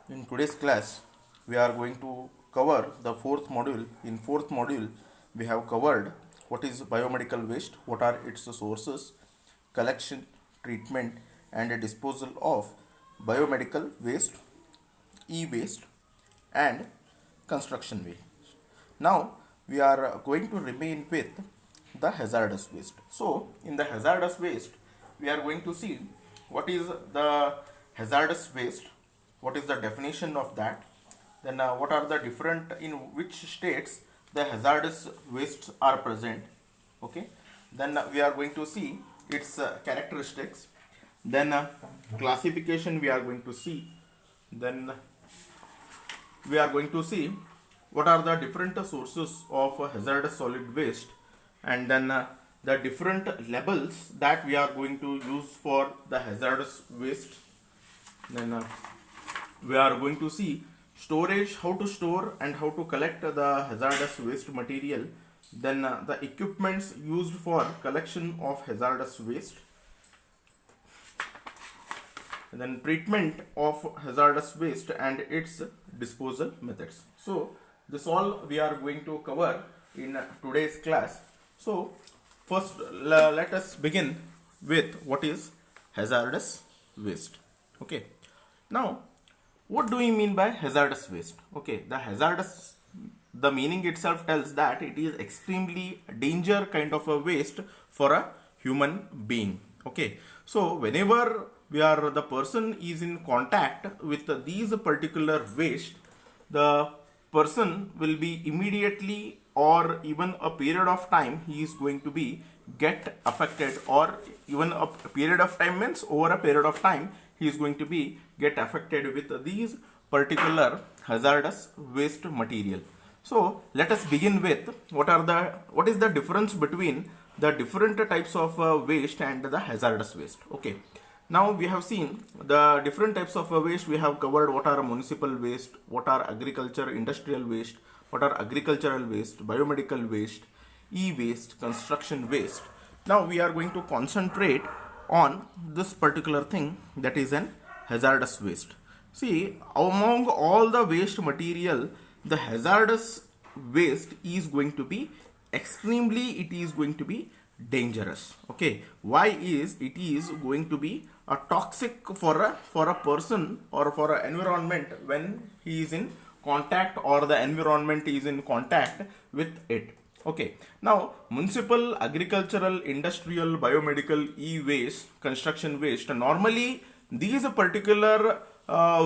In today's class, we are going to cover the fourth module. In fourth module, we have covered what is biomedical waste, what are its sources, collection, treatment, and disposal of biomedical waste, e-waste, and construction waste. Now, we are going to remain with the hazardous waste. So, in the hazardous waste, we are going to see what is the hazardous waste, what is the definition of that, then what are the different, in which states the hazardous wastes are present. Okay, then we are going to see its characteristics, then classification we are going to see, then we are going to see what are the different sources of hazardous solid waste, and then the different labels that we are going to use for the hazardous waste. Then we are going to see storage, how to store and how to collect the hazardous waste material, then the equipments used for collection of hazardous waste, and then treatment of hazardous waste and its disposal methods. So this all we are going to cover in today's class. So first let us begin with what is hazardous waste. Okay, now what do we mean by hazardous waste? Okay, the meaning itself tells that it is extremely danger kind of a waste for a human being. Okay, so whenever the person is in contact with these particular waste, the person will be immediately, or even a period of time, he is going to be get affected, or even a period of time means over a period of time he is going to be get affected with these particular hazardous waste material. So let us begin with what is the difference between the different types of waste and the hazardous waste. Okay, now we have seen the different types of waste. We have covered what are municipal waste, what are agriculture industrial waste, what are agricultural waste, biomedical waste, e-waste, construction waste. Now we are going to concentrate on this particular thing, that is an hazardous waste. See, among all the waste material, the hazardous waste is going to be it is going to be dangerous. Okay, why is it is going to be a toxic for a person or for an environment when he is in contact, or the environment is in contact with it. Okay, now municipal, agricultural, industrial, biomedical, e-waste, construction waste, normally these particular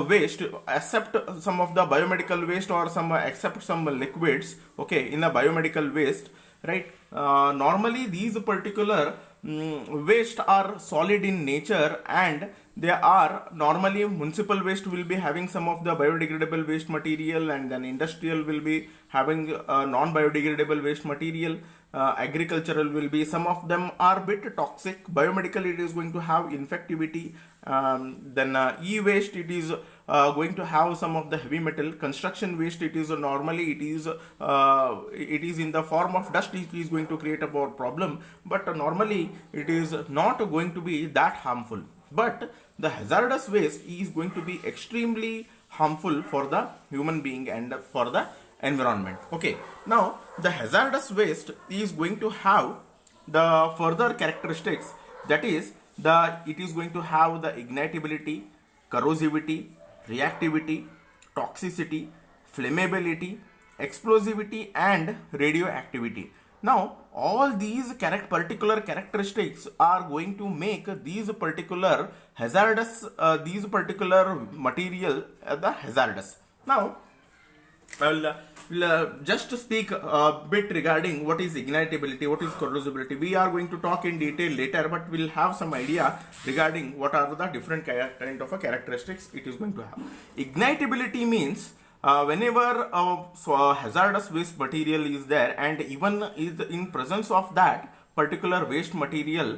waste, except some of the biomedical waste or some except some liquids, okay, in a biomedical waste, right, normally these particular waste are solid in nature, and they are normally, municipal waste will be having some of the biodegradable waste material, and then industrial will be having non-biodegradable waste material, agricultural will be, some of them are bit toxic, biomedical it is going to have infectivity, then e-waste it is going to have some of the heavy metal, construction waste it is normally it is in the form of dust, it is going to create a problem, but normally it is not going to be that harmful. But the hazardous waste is going to be extremely harmful for the human being and for the environment. Okay, now the hazardous waste is going to have the further characteristics, that is it is going to have the ignitability, corrosivity, reactivity, toxicity, flammability, explosivity, and radioactivity. Now all these particular characteristics are going to make these particular these particular material the hazardous. Now we'll just speak a bit regarding what is ignitability, what is corrosivity. We are going to talk in detail later, but we'll have some idea regarding what are the different kind of characteristics it is going to have. Ignitability means whenever a hazardous waste material is there, and even is in presence of that particular waste material,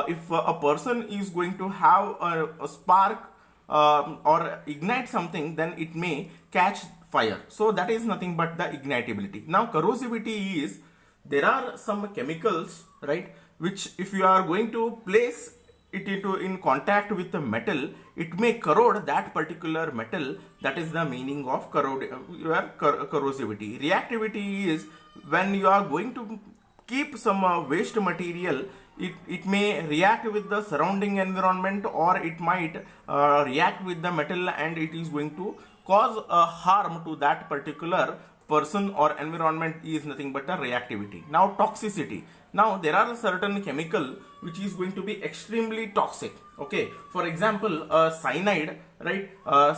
if a person is going to have a spark or ignite something, then it may catch fire. So that is nothing but the ignitability. Now corrosivity is, there are some chemicals, right, which if you are going to place it into in contact with the metal, it may corrode that particular metal. That is the meaning of corrosivity. Reactivity is when you are going to keep some waste material, it may react with the surrounding environment, or it might react with the metal, and it is going to cause a harm to that particular person or environment. Is nothing but a reactivity. Now toxicity. Now there are a certain chemical which is going to be extremely toxic. Okay, for example, cyanide, right?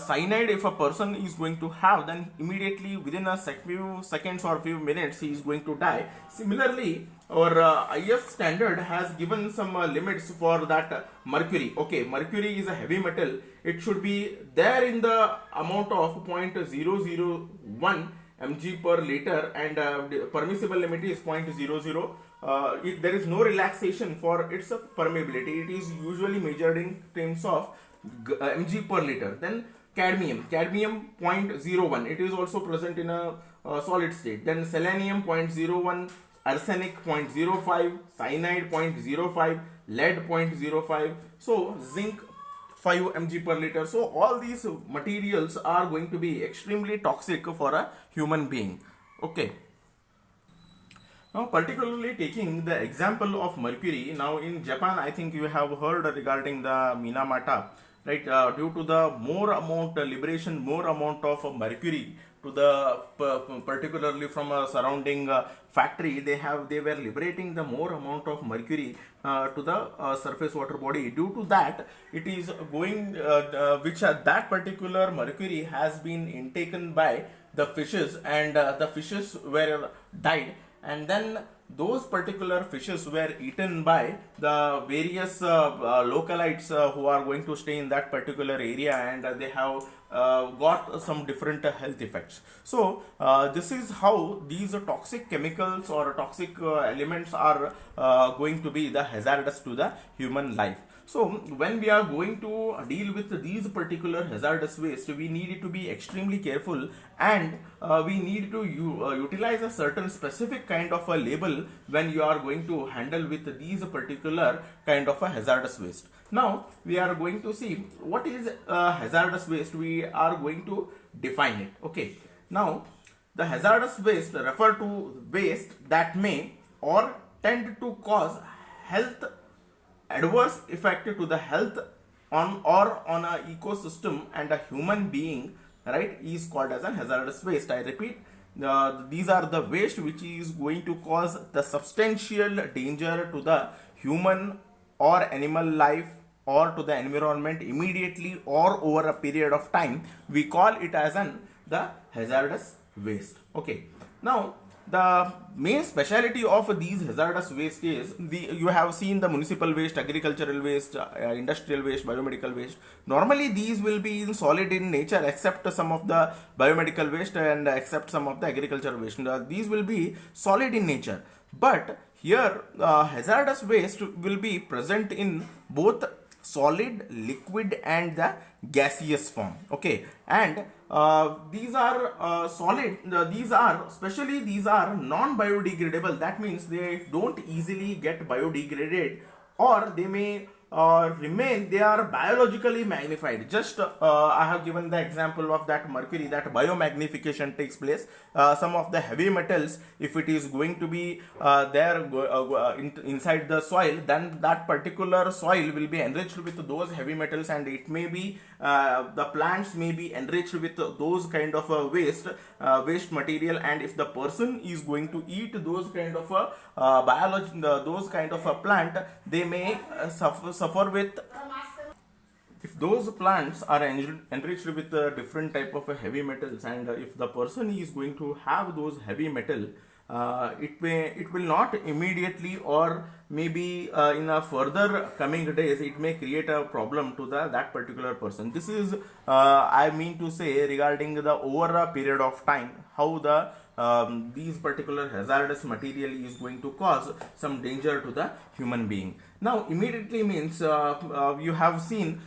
Cyanide, if a person is going to have, then immediately within a few seconds or few minutes he is going to die. Similarly, our IS standard has given some limits for that mercury. Okay, mercury is a heavy metal. It should be there in the amount of 0.001 mg per liter, and permissible limit is 0.00. There is no relaxation for its permeability. It is usually measured in terms of mg per liter. Then cadmium 0.01. It is also present in a solid state. Then selenium 0.01, arsenic 0.05, cyanide 0.05, lead 0.05. So zinc 5 mg per liter. So all these materials are going to be extremely toxic for a human being. Okay. Now, particularly taking the example of mercury, now in Japan, I think you have heard regarding the Minamata, right? Due to the more amount of mercury to the particularly from a surrounding factory, they were liberating the more amount of mercury to the surface water body. Due to that, it is going that particular mercury has been intaken by the fishes, and the fishes were died, and then those particular fishes were eaten by the various localites who are going to stay in that particular area, and they have got some different health effects. So this is how these toxic chemicals or toxic elements are going to be the hazardous to the human life. So when we are going to deal with these particular hazardous waste, we need to be extremely careful, and we need to utilize a certain specific kind of a label when you are going to handle with these particular kind of a hazardous waste. Now we are going to see what is hazardous waste. We are going to define it. Okay. Now the hazardous waste refer to waste that may or tend to cause adverse effect to the health on a ecosystem and a human being, right, is called as a hazardous waste. I repeat, these are the waste which is going to cause the substantial danger to the human or animal life or to the environment immediately or over a period of time. We call it as the hazardous waste. Okay. Now the main speciality of these hazardous waste is you have seen the municipal waste, agricultural waste, industrial waste, biomedical waste. Normally these will be solid in nature except some of the biomedical waste and except some of the agricultural waste. These will be solid in nature, but here hazardous waste will be present in both solid, liquid and the gaseous form. Okay, and these are solid, these are non-biodegradable. That means they don't easily get biodegraded, or they may remain, they are biologically magnified. Just I have given the example of that mercury, that biomagnification takes place. Some of the heavy metals, if it is going to be inside the soil, then that particular soil will be enriched with those heavy metals, and it may be the plants may be enriched with those kind of waste material, and if the person is going to eat those kind of those kind of a plant, they may suffer with. If those plants are enriched with different type of heavy metals, and if the person is going to have those heavy metal, it will not immediately, or maybe in a further coming days, it may create a problem to that particular person. This is I mean to say regarding the over a period of time, how these particular hazardous material is going to cause some danger to the human being. Now immediately means you have seen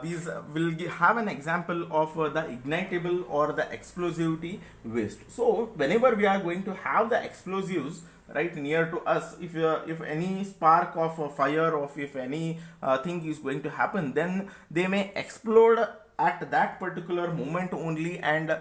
these will have an example of the ignitable or the explosivity waste. So whenever we are going to have the explosives, right near to us, if any spark of a fire, or if any thing is going to happen, then they may explode at that particular moment only, and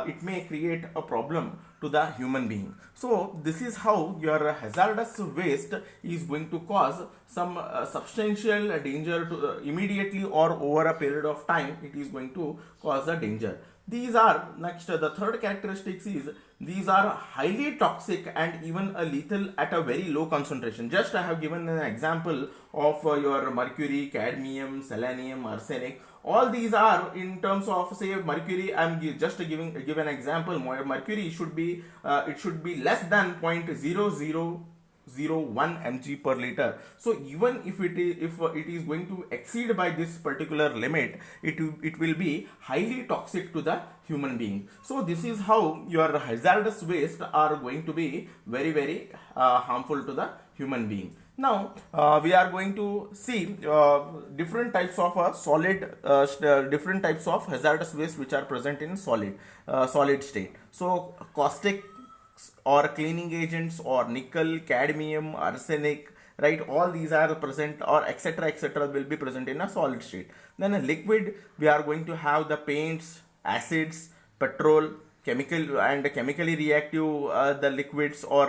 it may create a problem to the human being. So this is how your hazardous waste is going to cause some substantial danger to immediately, or over a period of time it is going to cause a danger. These are next, the third characteristics is these are highly toxic and even a lethal at a very low concentration. Just I have given an example of your mercury, cadmium, selenium, arsenic. All these are in terms of, say, mercury. I am just give an example. Mercury should be it should be less than 0.0001 mg per liter. So even if it is going to exceed by this particular limit, it will be highly toxic to the human being. So this is how your hazardous waste are going to be very, very harmful to the human being. Now we are going to see different types of different types of hazardous waste which are present in solid state. So caustic or cleaning agents, or nickel, cadmium, arsenic, right, all these are present, or etc will be present in a solid state. Then a liquid, we are going to have the paints, acids, petrol, chemically reactive the liquids, or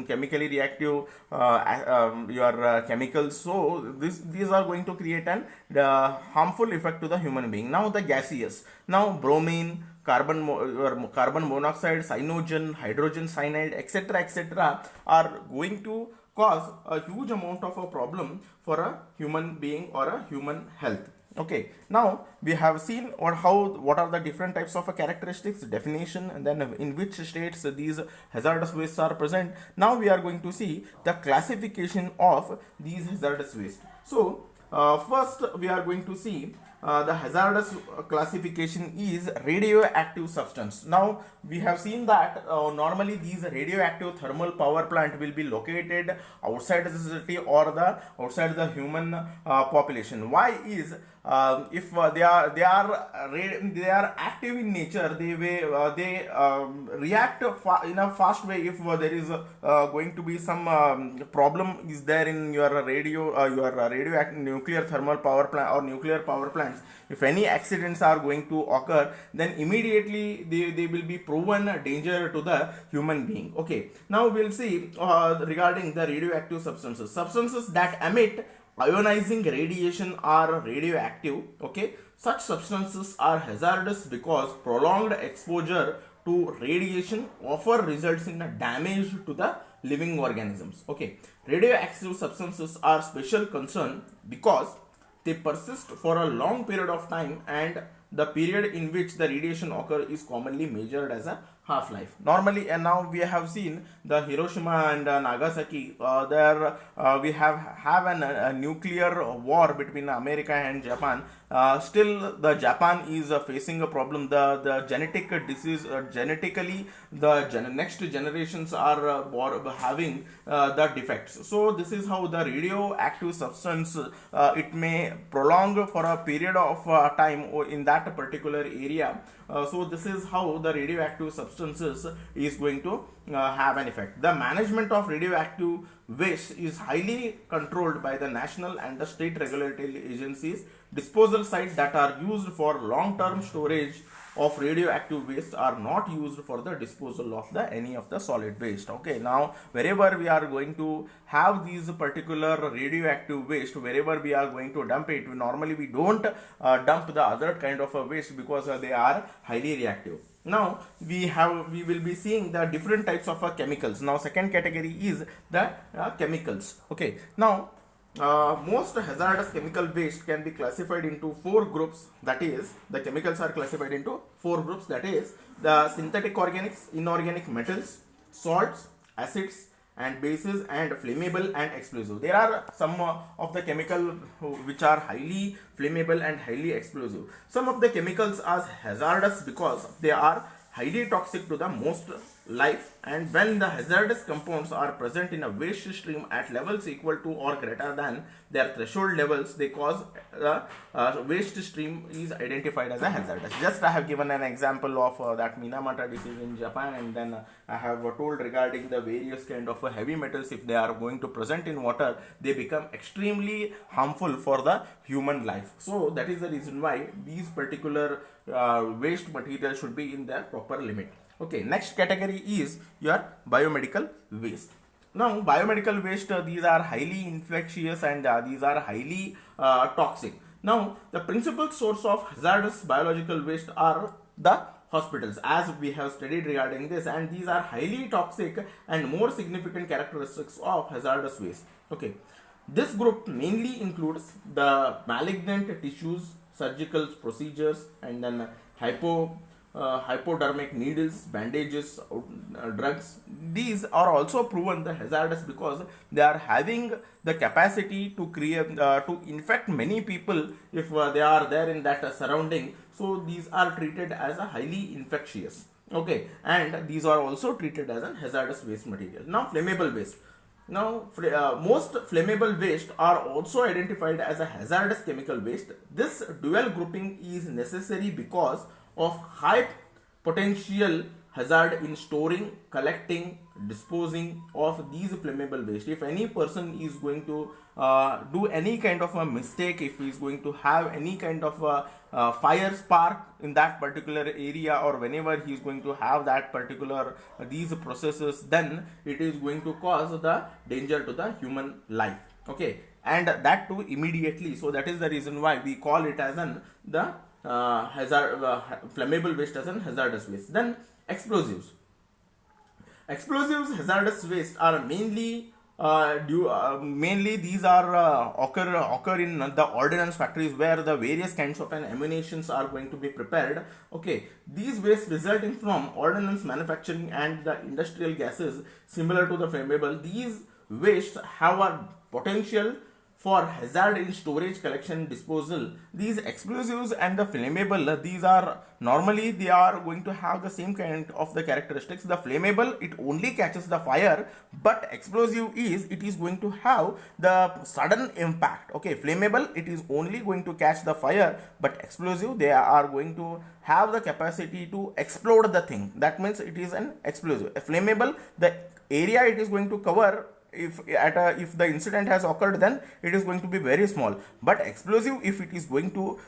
chemically reactive your chemicals. So these are going to create an harmful effect to the human being. Now the gaseous, now bromine, carbon monoxide, cyanogen, hydrogen cyanide, etc are going to cause a huge amount of a problem for a human being or a human health. Okay, now we have seen what are the different types of characteristics, definition, and then in which states these hazardous wastes are present. Now we are going to see the classification of these hazardous waste. So first we are going to see the hazardous classification is radioactive substance. Now we have seen that normally these radioactive thermal power plant will be located outside the city or outside the human population. Why is if they are active in nature, they react in a fast way. If there is going to be some problem is there in your radioactive nuclear thermal power plant or nuclear power plants, if any accidents are going to occur, then immediately they will be proven a danger to the human being. Okay, now we'll see regarding the radioactive substances that emit ionizing radiation are radioactive. Okay, such substances are hazardous because prolonged exposure to radiation often results in a damage to the living organisms. Okay, radioactive substances are special concern because they persist for a long period of time, and the period in which the radiation occur is commonly measured as a half-life. Normally, and now we have seen the Hiroshima and Nagasaki. There we have a nuclear war between America and Japan. Still, the Japan is facing a problem. The genetic disease, genetically, the next generations are having the defects. So this is how the radioactive substance it may prolong for a period of time in that particular area. So this is how the radioactive substances is going to have an effect. The management of radioactive waste is highly controlled by the national and the state regulatory agencies. Disposal sites that are used for long-term storage of radioactive waste are not used for the disposal of any of the solid waste. Okay, now wherever we are going to have these particular radioactive waste, wherever we are going to dump it, normally we don't dump the other kind of a waste because they are highly reactive. Now we will be seeing the different types of chemicals. Now second category is the chemicals. Okay, now most hazardous chemical waste can be classified into 4 groups. That is, the chemicals are classified into 4 groups. That is, the synthetic organics, inorganic metals, salts, acids and bases, and flammable and explosive. There are some of the chemical which are highly flammable and highly explosive. Some of the chemicals are hazardous because they are highly toxic to the most life, and when the hazardous compounds are present in a waste stream at levels equal to or greater than their threshold levels, they cause the waste stream is identified as a hazardous. Just I have given an example of that Minamata disease in Japan, and then I have told regarding the various kind of heavy metals, if they are going to present in water, they become extremely harmful for the human life. So that is the reason why these particular waste material should be in their proper limit. Okay, next category is your biomedical waste. Now, biomedical waste, these are highly infectious and these are highly toxic. Now, the principal source of hazardous biological waste are the hospitals, as we have studied regarding this, and these are highly toxic and more significant characteristics of hazardous waste. Okay, this group mainly includes the malignant tissues, surgical procedures, and then hypodermic needles, bandages, drugs. These are also proven the hazardous because they are having the capacity to create to infect many people if they are there in that surrounding. So these are treated as a highly infectious. Okay, and these are also treated as a hazardous waste material. Now, flammable waste. Now, most flammable waste are also identified as a hazardous chemical waste. This dual grouping is necessary because of high potential hazard in storing, collecting, disposing of these flammable waste. If any person is going to do any kind of a mistake, if he is going to have any kind of a fire spark in that particular area, or whenever he is going to have that particular these processes, then it is going to cause the danger to the human life. Okay, and that too immediately. So that is the reason why we call it as an the flammable waste as an hazardous waste. Then explosives. Explosives hazardous waste are mainly mainly these are occur in the ordnance factories, where the various kinds of ammunitions are going to be prepared. Okay, these waste resulting from ordnance manufacturing and the industrial gases similar to the flammable. These waste have a potential for hazard in storage, collection, disposal. These explosives and the flammable, these are normally they are going to have the same kind of the characteristics. The flammable, it only catches the fire, but explosive is it is going to have the sudden impact. Okay, flammable, it is only going to catch the fire, but explosive, they are going to have the capacity to explode the thing. That means it is an explosive. A flammable, the area it is going to cover, if the incident has occurred, then it is going to be very small. But explosive, if it is going to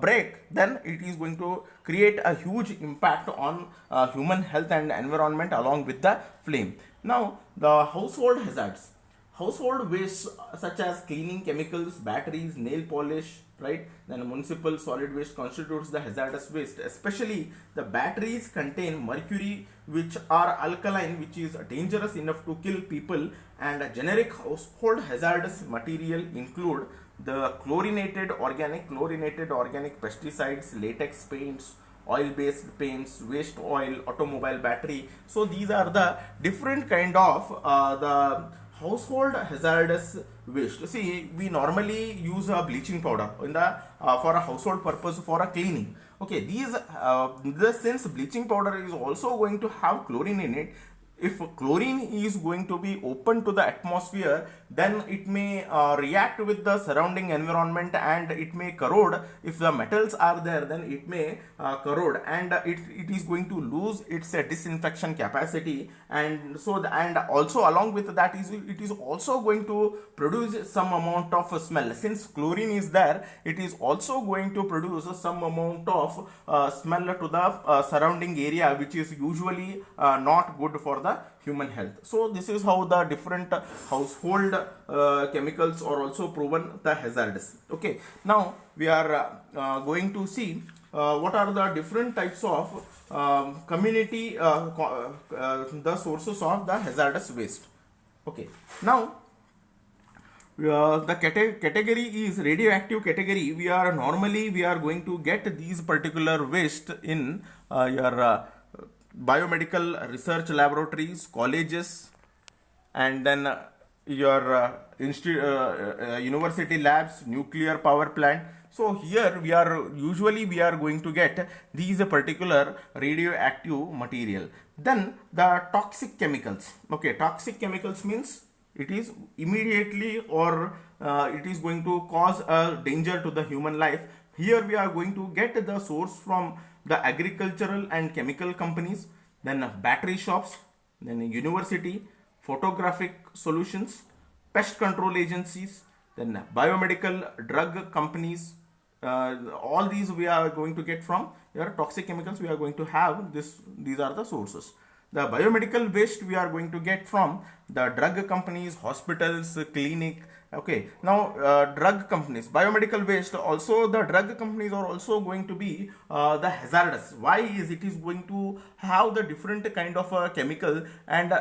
break, then it is going to create a huge impact on human health and environment along with the flame. Now, the household hazards. Household waste such as cleaning chemicals, batteries, nail polish, right? Then municipal solid waste constitutes the hazardous waste. Especially the batteries contain mercury, which are alkaline, which is dangerous enough to kill people. And generic household hazardous material include the chlorinated organic pesticides, latex paints, oil-based paints, waste oil, automobile battery. So these are the different kind of the household hazardous waste. See, we normally use a bleaching powder in the for a household purpose, for a cleaning. Okay, since bleaching powder is also going to have chlorine in it, if chlorine is going to be open to the atmosphere, then it may react with the surrounding environment and it may corrode. If the metals are there, then it may corrode, and it is going to lose its disinfection capacity. And so and also along with that it is also going to produce some amount of smell. Since chlorine is there, it is also going to produce some amount of smell to the surrounding area, which is usually not good for the human health. So this is how the different household chemicals are also proven the hazardous. Okay, now we are going to see what are the different types of community the sources of the hazardous waste. Okay, now the category is radioactive category. We are going to get these particular waste in your biomedical research laboratories, colleges, and then your university labs, nuclear power plant. So here we are usually we are going to get these particular radioactive material. Then the toxic chemicals. Okay, toxic chemicals means it is immediately or it is going to cause a danger to the human life. Here we are going to get the source from the agricultural and chemical companies, then battery shops, then university, photographic solutions, pest control agencies, then biomedical drug companies. All these we are going to get from your toxic chemicals. We are going to have this. These are the sources. The biomedical waste we are going to get from the drug companies, hospitals, clinic. Okay, now drug companies, biomedical waste. Also, the drug companies are also going to be the hazardous. Why is it is going to have the different kind of chemical, and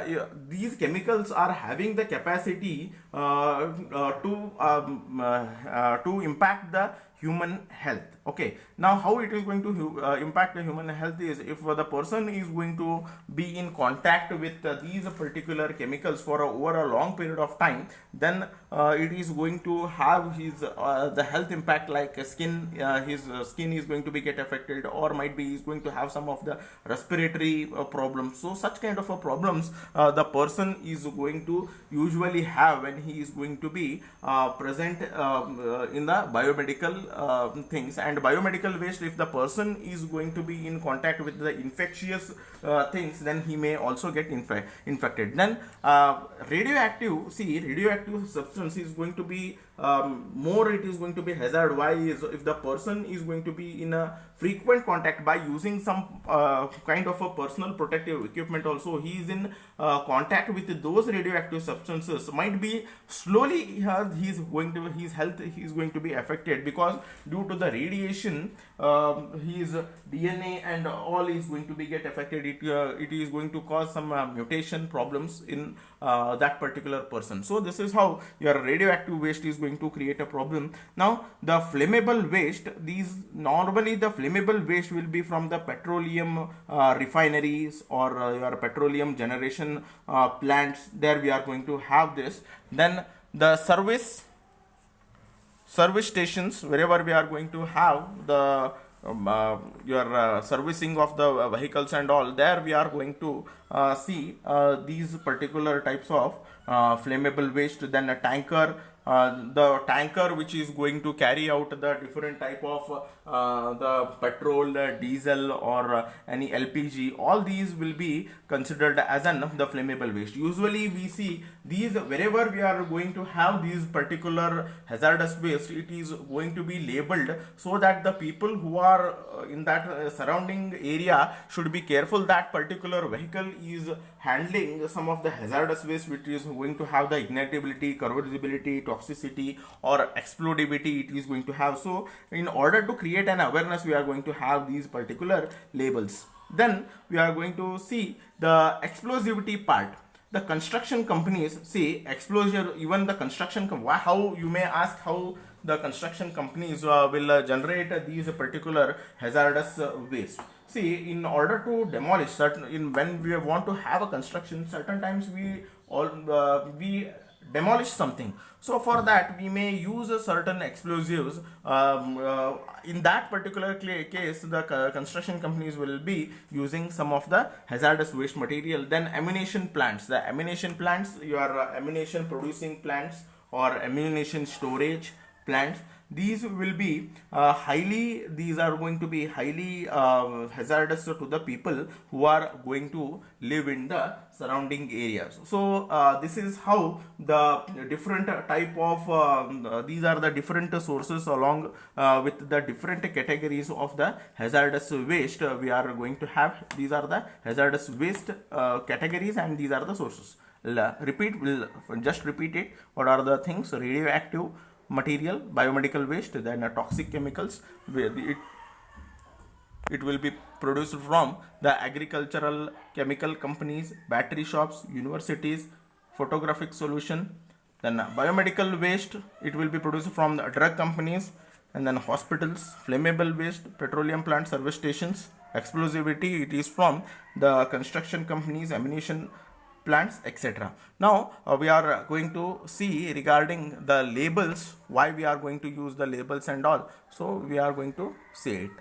these chemicals are having the capacity to impact the human health. Okay, now how it is going to impact the human health is if the person is going to be in contact with these particular chemicals for over a long period of time, then it is going to have his the health impact like skin. His skin is going to be get affected, or might be is going to have some of the respiratory problems. So such kind of problems the person is going to usually have when he is going to be present in the biomedical things. And biomedical waste, if the person is going to be in contact with the infectious things, then he may also get infected. Then radioactive substance is going to be more, it is going to be hazard. Why is if the person is going to be in a frequent contact by using some kind of a personal protective equipment, also he is in contact with those radioactive substances, might be slowly his health is going to be affected, because due to the radiation his DNA and all is going to be get affected. It is going to cause some mutation problems in that particular person. So this is how your radioactive waste is going to create a problem. Now the flammable waste, these normally the flammable waste will be from the petroleum refineries or your petroleum generation plants. There we are going to have this. Then the service stations, wherever we are going to have the your servicing of the vehicles and all, there we are going to see these particular types of flammable waste. Then a tanker, the tanker which is going to carry out the different type of the petrol, diesel, or any LPG, all these will be considered as the flammable waste. Usually we see these wherever we are going to have these particular hazardous waste, it is going to be labeled so that the people who are in that surrounding area should be careful that particular vehicle is handling some of the hazardous waste which is going to have the ignitability, corrosibility, toxicity, or explodability it is going to have. So in order to create an awareness, we are going to have these particular labels. Then we are going to see the explosivity part. The construction companies see exposure, even the construction how you may ask how the construction companies will generate these particular hazardous waste. See, in order to demolish certain, when we want to have a construction, certain times we demolish something. So for that we may use a certain explosives. In that particular case, the construction companies will be using some of the hazardous waste material. Then ammunition plants, your ammunition producing plants or ammunition storage plants, these will be these are going to be highly hazardous to the people who are going to live in the surrounding areas. So this is how the different type of these are the different sources along with the different categories of the hazardous waste we are going to have. These are the hazardous waste categories, and these are the sources. We'll just repeat it. What are the things? Radioactive material, biomedical waste, then toxic chemicals. It will be produced from the agricultural chemical companies, battery shops, universities, photographic solution. Then biomedical waste, it will be produced from the drug companies, and then hospitals. Flammable waste, petroleum plant, service stations. Explosivity, it is from the construction companies, ammunition plants, etc. Now we are going to see regarding the labels, why we are going to use the labels and all. So we are going to see it.